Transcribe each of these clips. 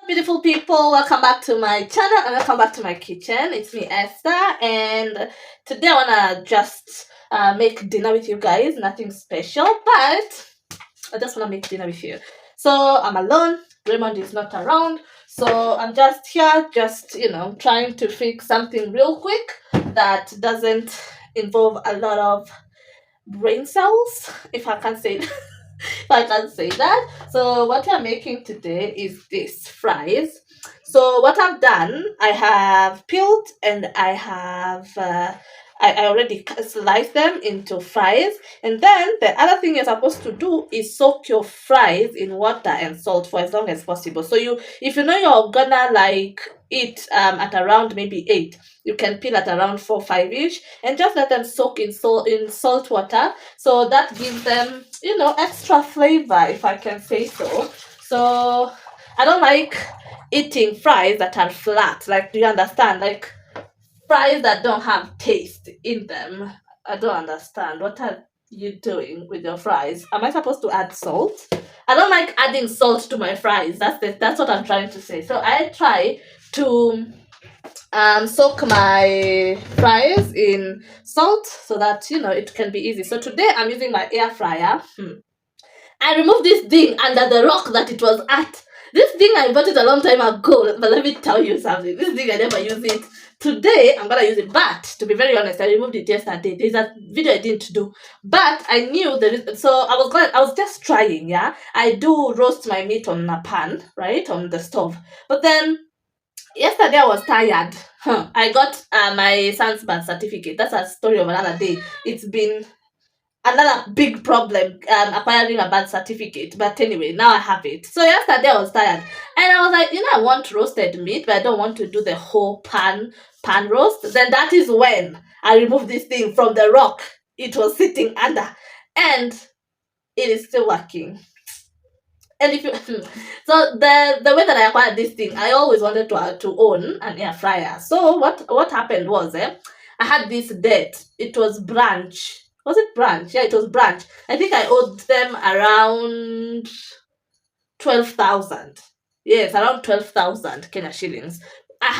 Beautiful people, welcome back to my channel and welcome back to my kitchen. It's me, Esther, and today I want to just make dinner with you guys. Nothing special, but I just want to make dinner with you. So I'm alone. Raymond is not around, so I'm just here, trying to fix something real quick that doesn't involve a lot of brain cells, if I can say if I can say that. So what I'm making today is this fries. So what I've done, I have peeled and I already sliced them into fries. And then the other thing you're supposed to do is soak your fries in water and salt for as long as possible. So if you know you're gonna like eat at around maybe 8, you can peel at around 4 5 ish and just let them soak in salt water, so that gives them extra flavor, if I can say so. So I don't like eating fries that are flat. Like, do you understand? Like fries that don't have taste in them. I don't understand. What are you doing with your fries? Am I supposed to add salt? I don't like adding salt to my fries. That's what I'm trying to say. So I try to soak my fries in salt so that it can be easy. So today I'm using my air fryer. I removed this thing under the rock that it was at. This thing I bought it a long time ago, but let me tell you something. This thing I never use it. Today I'm gonna use it, but to be very honest, I removed it yesterday. There's a video I didn't do, but I knew there is. So I was just trying. Yeah, I do roast my meat on a pan, right, on the stove, but then yesterday I was tired. I got my son's birth certificate. That's a story of another day. It's been another big problem acquiring a birth certificate. But anyway, now I have it. So yesterday I was tired. And I was like, I want roasted meat, but I don't want to do the whole pan roast. Then that is when I removed this thing from the rock it was sitting under. And it is still working. And if you so the way that I acquired this thing, I always wanted to own an air fryer. So what happened was, I had this debt. It was Branch. Was it Branch? Yeah, it was Branch. I think I owed them around 12,000. Yes, around 12,000 Kenya shillings. I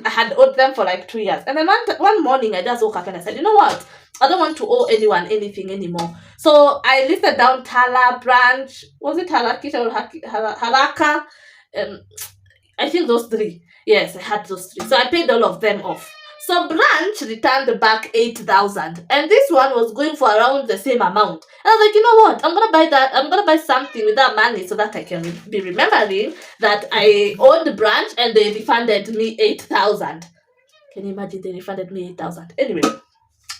had owed them for like 2 years. And then one morning I just woke up and I said, you know what? I don't want to owe anyone anything anymore. So I listed down Tala, Branch, was it Harakisha or Haraka? I think those three. Yes, I had those three. So I paid all of them off. So Branch returned back 8,000, and this one was going for around the same amount. And I was like, you know what? I'm gonna buy that. I'm gonna buy something with that money so that I can be remembering that I owed Branch and they refunded me 8,000. Can you imagine they refunded me 8,000? Anyway,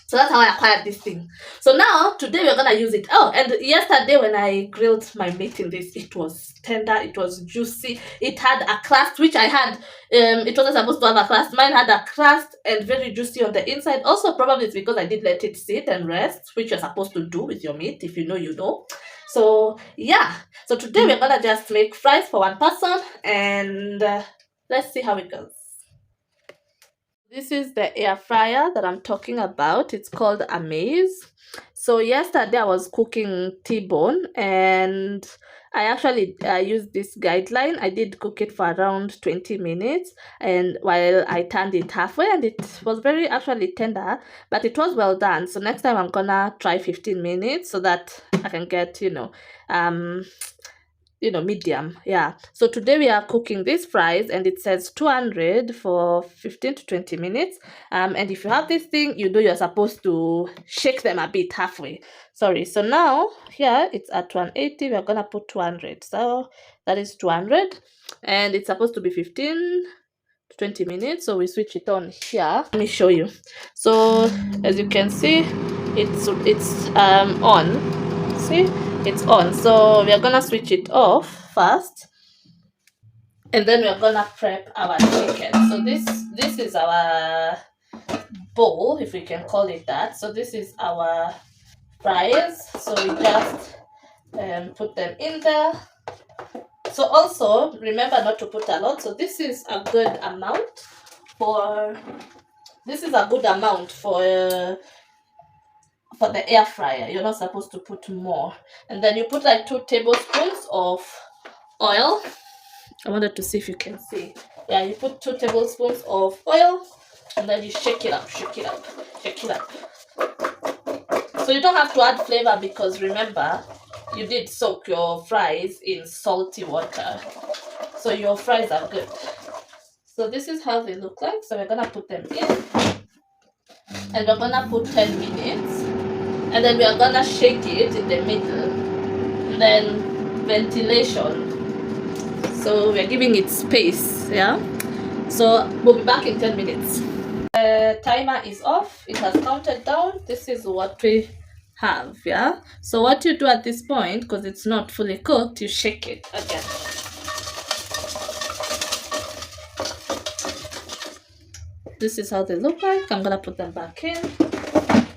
so that's how I acquired this thing. So now, today we're gonna use it. Oh, and yesterday when I grilled my meat in this, it was tender, it was juicy, it had a crust, which I had. It wasn't supposed to have a crust. Mine had a crust and very juicy on the inside. Also, probably it's because I did let it sit and rest, which you're supposed to do with your meat. If you know, you know. So yeah. So today we're gonna just make fries for one person, and let's see how it goes. This is the air fryer that I'm talking about. It's called Amaze. So yesterday I was cooking T-bone, and I actually used this guideline. I did cook it for around 20 minutes, and while I turned it halfway, and it was very actually tender, but it was well done. So next time I'm gonna try 15 minutes so that I can get medium. Yeah, so today we are cooking these fries, and it says 200 for 15 to 20 minutes. And if you have this thing, you're supposed to shake them a bit halfway. Sorry. So now here it's at 180. We're gonna put 200, so that is 200, and it's supposed to be 15 to 20 minutes. So we switch it on here. Let me show you. So as you can see, it's on. See, it's on. So we are gonna switch it off first, and then we're gonna prep our chicken. So this is our bowl, if we can call it that. So this is our fries. So we just put them in there. So also remember not to put a lot. So this is a good amount for the air fryer. You're not supposed to put more. And then you put like 2 tablespoons of oil. I wanted to see if you can see. Yeah, you put 2 tablespoons of oil and then you shake it up, shake it up, shake it up. So you don't have to add flavor because remember, you did soak your fries in salty water. So your fries are good. So this is how they look like. So we're gonna put them in. And we're gonna put 10 minutes. And then we are gonna shake it in the middle. And then ventilation. So we're giving it space, yeah? So we'll be back in 10 minutes. The timer is off. It has counted down. This is what we have, yeah? So what you do at this point, because it's not fully cooked, you shake it again. This is how they look like. I'm gonna put them back in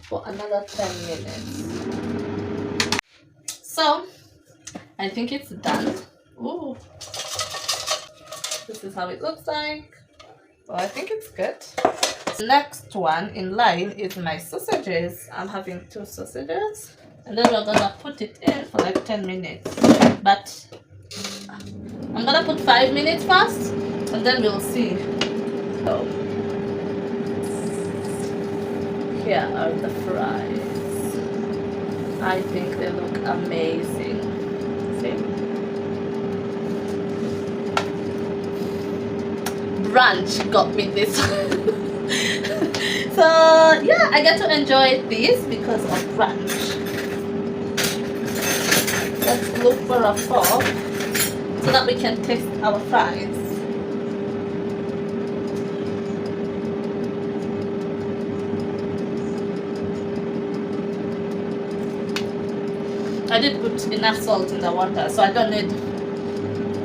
for another 10 minutes. So I think it's done. Ooh. This is how it looks like. So I think it's good. Next one in line is my sausages. I'm having 2 sausages. And then we're gonna put it in for like 10 minutes. But I'm gonna put 5 minutes first and then we'll see. So here are the fries. I think they look amazing. See? Brunch got me this. So yeah, I get to enjoy this because of brunch. Let's look for a fork so that we can taste our fries. I did put enough salt in the water, so I don't need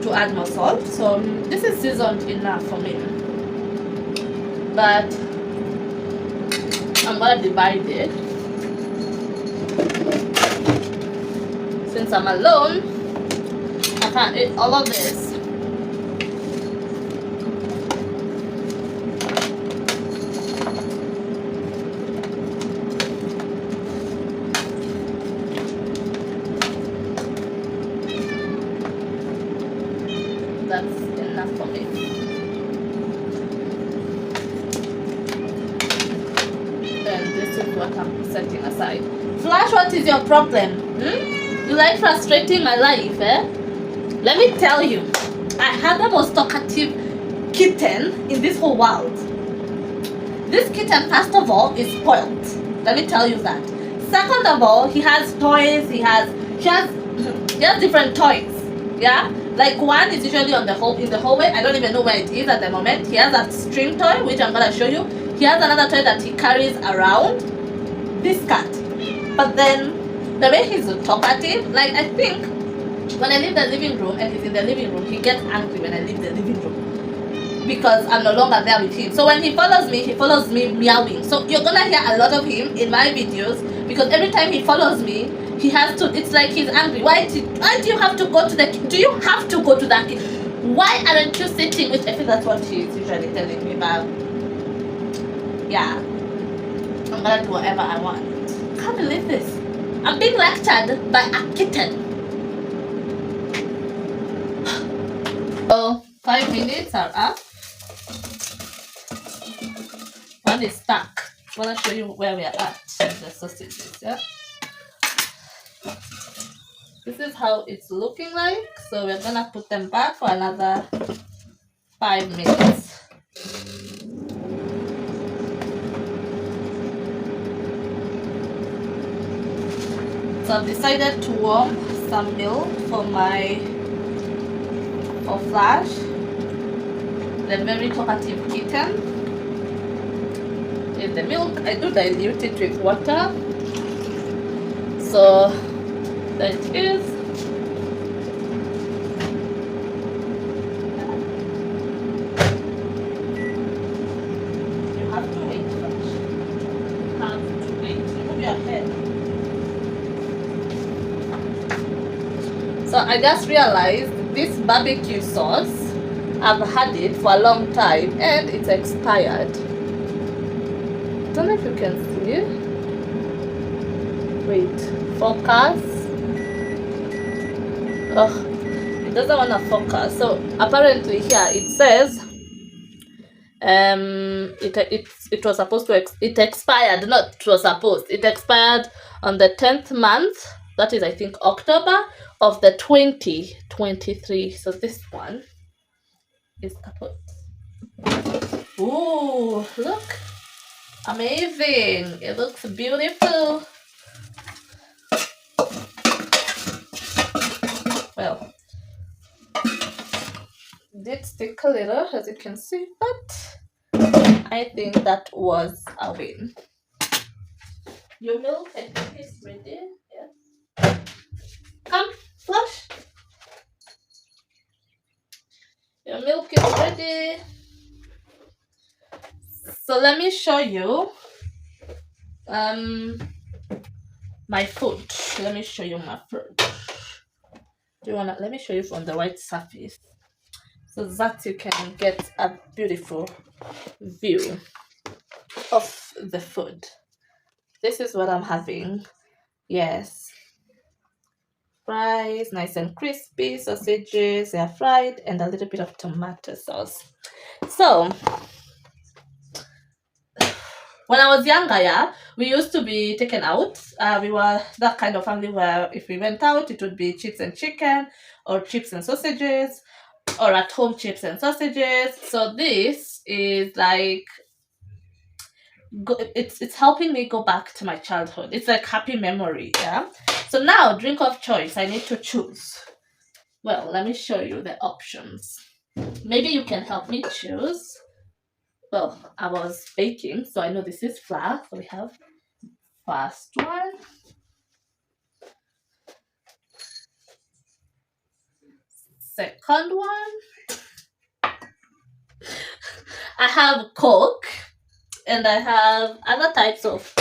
to add more salt. So this is seasoned enough for me. But I'm gonna divide it. Since I'm alone, I can't eat all of this. That's enough for me. And this is what I'm setting aside. Flash, what is your problem? You like frustrating my life, eh? Let me tell you, I have the most talkative kitten in this whole world. This kitten, first of all, is spoiled. Let me tell you that. Second of all, he has toys. He has different toys. Yeah. Like one is usually in the hallway. I don't even know where it is at the moment. He has a string toy, which I'm gonna show you. He has another toy that he carries around. This cat. But then the way he's talkative, like I think when I leave the living room and he's in the living room, he gets angry when I leave the living room because I'm no longer there with him. So when he follows me meowing. So you're gonna hear a lot of him in my videos because every time he follows me, he has to, it's like he's angry. Why do you have to go to the, do you have to go to that? Why aren't you sitting with, I think that's what he's usually telling me about. Yeah, I'm gonna do whatever I want. Can't believe this. I'm being lectured by a kitten. So 5 minutes are up. One is stuck. I wanna show you where we are at. The sausages, yeah. This is how it's looking like. So we're gonna put them back for another 5 minutes. So I've decided to warm some milk for Flash, the very talkative kitten. In the milk, I do dilute it with water. So there it is. You have to wait, Flash. You have to wait. Move your head. So I just realized this barbecue sauce, I've had it for a long time and it's expired. I don't know if you can see. Wait, focus. Oh, It doesn't want to focus. So apparently here it says it was supposed to it expired, not it was supposed, it expired on the 10th month, that is I think October of the 2023. So this one is kaput. Ooh, look, amazing, it looks beautiful. Well, it did stick a little, as you can see, but I think that was a win. Your milk, I think, is ready. Yeah. Come, flush. Your milk is ready. So let me show you my food. Let me show you my food. Do you wanna let me show you from the right surface so that you can get a beautiful view of the food. This is what I'm having. Yes. Fries, nice and crispy, sausages, they are fried, and a little bit of tomato sauce. So when I was younger, yeah, we used to be taken out. We were that kind of family where if we went out, it would be chips and chicken, or chips and sausages, or at home chips and sausages. So this is like, it's helping me go back to my childhood. It's like happy memory, yeah. So now, drink of choice, I need to choose. Well, let me show you the options. Maybe you can help me choose. Well, I was baking, so I know this is flour. So we have first one, second one. I have Coke, and I have other types of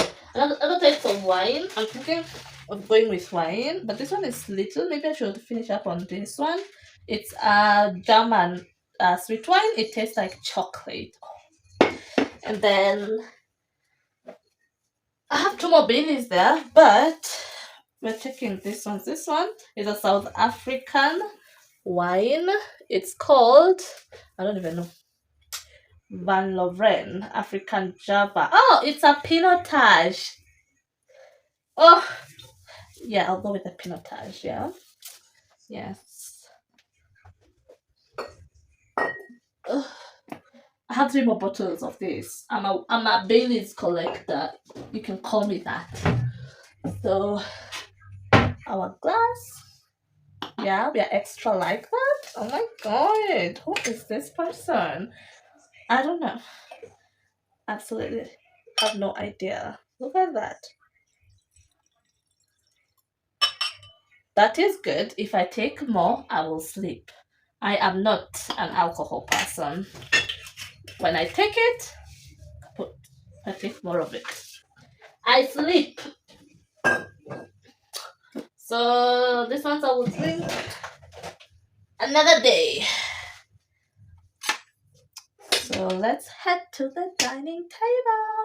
wine. I'm thinking of going with wine, but this one is little. Maybe I should finish up on this one. It's a German sweet wine. It tastes like chocolate. And then I have two more Baileys there, but we're taking this one. This one is a South African wine. It's called, I don't even know, Van Lovren African Java. Oh, it's a Pinotage. Oh, yeah, I'll go with the Pinotage. Yeah, yes. Ugh. I have 3 more bottles of this. I'm a Bailey's collector. You can call me that. So our glass. Yeah, we are extra like that. Oh my god, who is this person? I don't know. Absolutely have no idea. Look at that. That is good. If I take more, I will sleep. I am not an alcohol person. When I take it, I take more of it. I sleep. So this one I will drink another day. So let's head to the dining table.